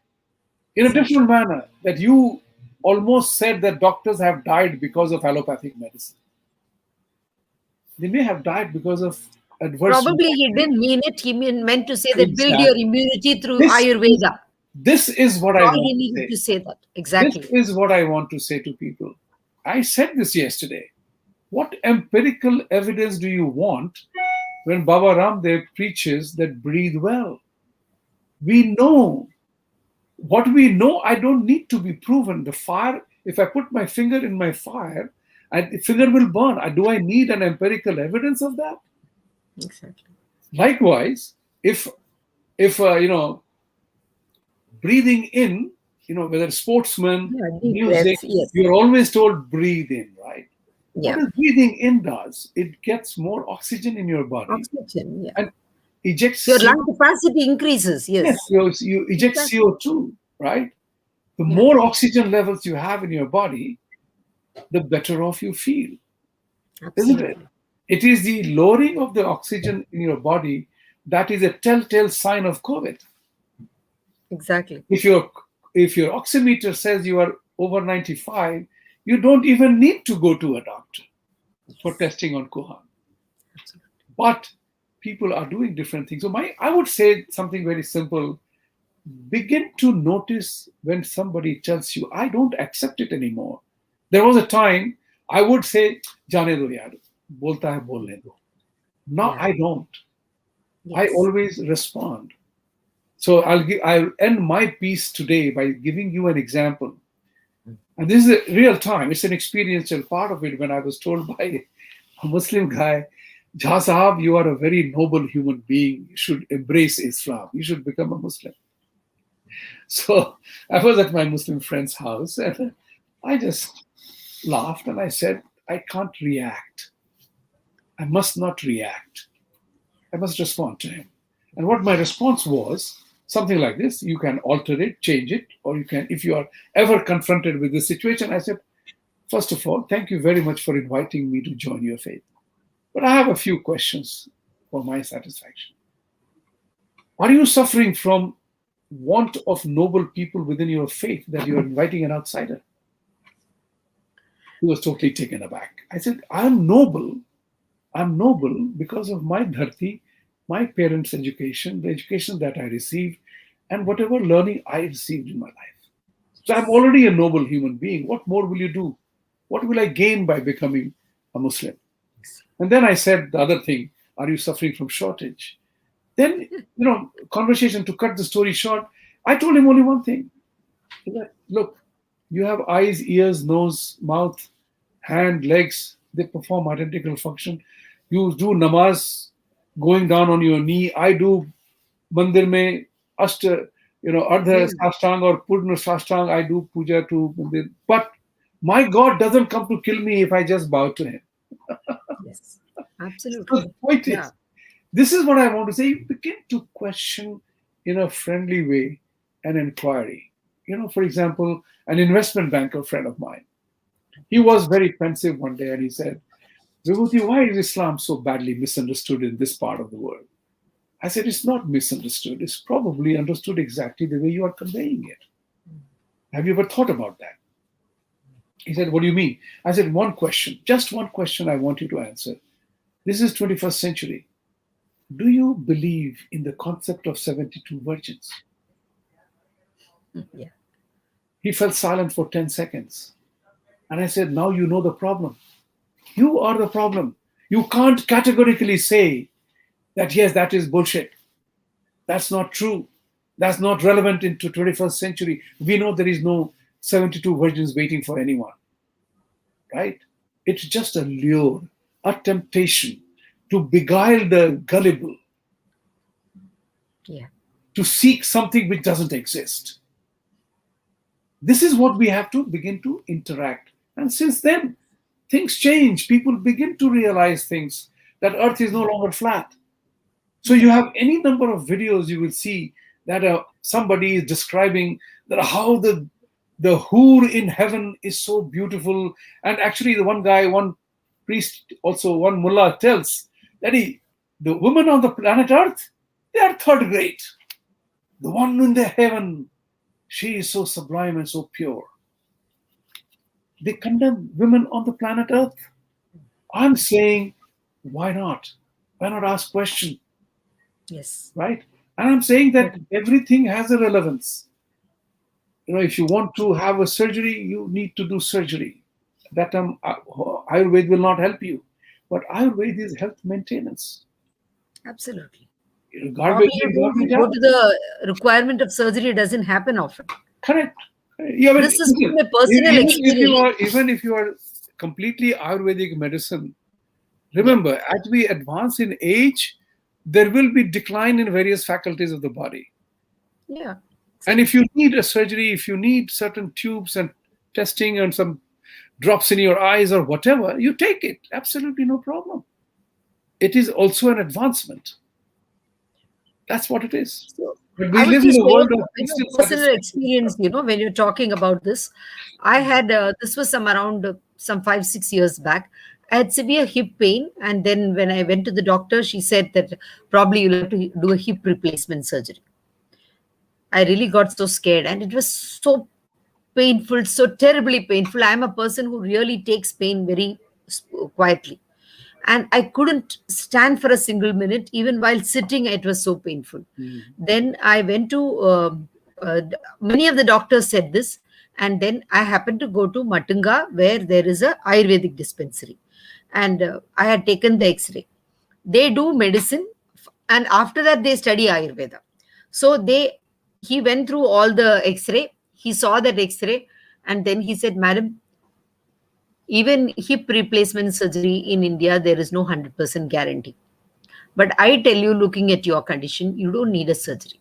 in a Exactly. different manner, that you almost said that doctors have died because of allopathic medicine. They may have died because of adverse Probably he reaction. didn't mean it. He meant to say that build your Exactly. immunity through This is Ayurveda. this is what I All want he to needed say. to say that. This Exactly. is what I want to say to people. I said this yesterday. What empirical evidence do you want when Baba Ramdev preaches that breathe well? We know what we know. I don't need to be proven. The fire, if I put my finger in my fire, the finger will burn. Do I need an empirical evidence of that? Exactly. Likewise, if breathing in, whether sportsmen, Yeah, deep music, breaths. Yes. you're always told breathe in, right? What Yeah. does breathing in does? It gets more oxygen in your body Oxygen. Yeah. and ejects Your lung CO2. capacity increases. Yes, Yes. you eject Exactly. CO2, right? The Yeah. more oxygen levels you have in your body, the better off you feel, isn't it? Absolutely. It is the lowering of the oxygen in your body that is a telltale sign of COVID. Exactly. If your oximeter says you are over 95, you don't even need to go to a doctor for Yes. testing on Kohan. Absolutely. But people are doing different things. So I would say something very simple. Begin to notice when somebody tells you, I don't accept it anymore. There was a time I would say, Jane do yaar, bolta hai bolne do. Now Yeah. I don't. I Yes. always respond. So I'll end my piece today by giving you an example. And this is a real time. It's an experiential part of it when I was told by a Muslim guy, Jha Sahab, you are a very noble human being. You should embrace Islam. You should become a Muslim. So I was at my Muslim friend's house and I just laughed and I said, I can't react. I must not react. I must respond to him. And what my response was something like this: you can alter it, change it, or you can, if you are ever confronted with this situation, I said, first of all, thank you very much for inviting me to join your faith. But I have a few questions for my satisfaction. Are you suffering from want of noble people within your faith that you are inviting an outsider? He was totally taken aback. I said, I'm noble. I'm noble because of my dharti, my parents' education, the education that I received, and whatever learning I received in my life. So I'm already a noble human being. What more will you do? What will I gain by becoming a Muslim? And then I said the other thing, are you suffering from shortage? Then, conversation, to cut the story short, I told him only one thing. Look, you have eyes, ears, nose, mouth, hand, legs, they perform identical function. You do namaz going down on your knee. I do mandir mein ashta, ardha sashtang or purna sashtang. I do puja to mandir. But my God doesn't come to kill me if I just bow to him. Yes, So absolutely. the point Yeah. is, this is what I want to say. You begin to question in a friendly way an inquiry. For example, an investment banker friend of mine, he was very pensive one day and he said, Vibhuti, why is Islam so badly misunderstood in this part of the world? I said, it's not misunderstood. It's probably understood exactly the way you are conveying it. Have you ever thought about that? He said, what do you mean? I said, one question, just one question I want you to answer. This is 21st century. Do you believe in the concept of 72 virgins? Yeah. He fell silent for 10 seconds. And I said, now you know the problem. You are the problem. You can't categorically say that, yes, that is bullshit. That's not true. That's not relevant into 21st century. We know there is no 72 virgins waiting for anyone. Right? It's just a lure, a temptation to beguile the gullible, Yeah. to seek something which doesn't exist. This is what we have to begin to interact. And since then, things change. People begin to realize things, that Earth is no longer flat. So you have any number of videos you will see that somebody is describing that how the hoor in heaven is so beautiful. And actually, the one priest, also one mullah, tells that the women on the planet Earth, they are third rate. The one in the heaven, she is so sublime and so pure. They condemn women on the planet Earth. I'm saying, why not? Why not ask question, Yes. right? And I'm saying that everything has a relevance. If you want to have a surgery, you need to do surgery. That Ayurveda will not help you. But Ayurveda is health maintenance. Absolutely. Garbage Probably you in, don't garbage go out. to the requirement of surgery, doesn't happen often. Correct. Yeah, This is from a personal experience. even if you are completely Ayurvedic medicine, remember, as we advance in age, there will be decline in various faculties of the body. Yeah. And if you need a surgery, if you need certain tubes and testing and some drops in your eyes or whatever, you take it. Absolutely no problem. It is also an advancement. That's what it is. So But I we would live in just a share world of instant personal satisfaction. experience, when you're talking about this. I had, this was some around some 5, 6 years back. I had severe hip pain. And then when I went to the doctor, she said that probably you'll have to do a hip replacement surgery. I really got so scared. And it was so painful, so terribly painful. I'm a person who really takes pain very quietly. And I couldn't stand for a single minute. Even while sitting, it was so painful. Mm. Then I went to, many of the doctors said this. And then I happened to go to Matunga, where there is a Ayurvedic dispensary. And I had taken the X-ray. They do medicine, and after that they study Ayurveda. So he went through all the X-ray. He saw that X-ray, and then he said, "Madam, even hip replacement surgery in India, there is no 100% guarantee. But I tell you, looking at your condition, you don't need a surgery.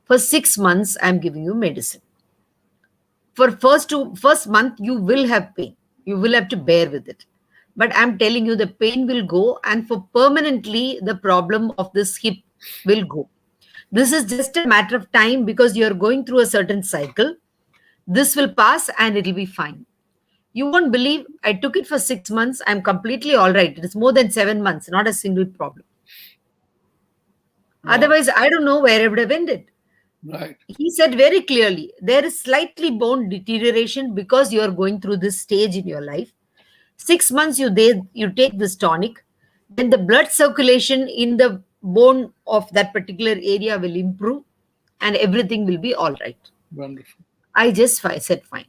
For 6 months, I'm giving you medicine. For first month, you will have pain. You will have to bear with it. But I'm telling you, the pain will go, and for permanently, the problem of this hip will go. This is just a matter of time because you're going through a certain cycle. This will pass and it'll be fine. You won't believe, I took it for 6 months. I'm completely all right. It's more than 7 months, not a single problem. Wow. Otherwise, I don't know where it would have ended. Right. He said very clearly, there is slightly bone deterioration because you are going through this stage in your life. 6 months you take this tonic, then the blood circulation in the bone of that particular area will improve and everything will be all right. Wonderful. I just said fine.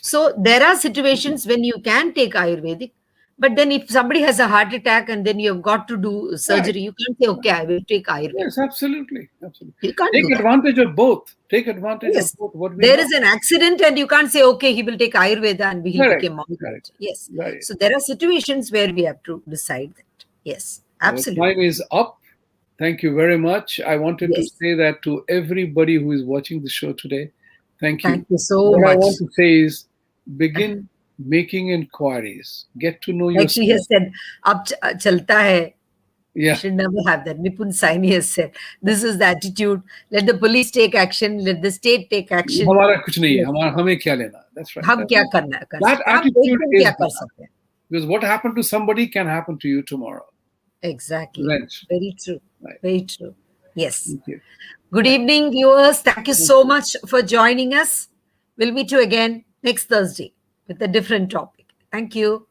So there are situations when you can take Ayurvedic, but then if somebody has a heart attack and then you've got to do Right. surgery, you can't say, okay, I will take Ayurvedic. Yes, absolutely. Absolutely. You can't Take do that. advantage of both. Take advantage Yes. of both. What we There know. is an accident and you can't say, okay, he will take Ayurveda and he'll Correct. become monk. Correct. Yes. Right. So there are situations where we have to decide that. Yes, Our absolutely. time is up. Thank you very much. I wanted to Yes. say that to everybody who is watching the show today. Thank you. Thank you so What I much. want to say is begin making inquiries. Get to know Like she yourself. has said, ab chalta hai. You Yeah. should never have that. Nipun Saini has said, this is the attitude. Let the police take action. Let the state take action. हमारा कुछ नहीं है. Yes. हमें क्या लेना? That's right. हम क्या करना है कर That सकते हैं, हम attitude एकदम is क्या कर there. सकते हैं. Because what happened to somebody can happen to you tomorrow. Exactly. Right. Very true. Right. Very true. Yes. Thank you. Good evening, viewers. Thank you so much for joining us. We'll meet you again next Thursday with a different topic. Thank you.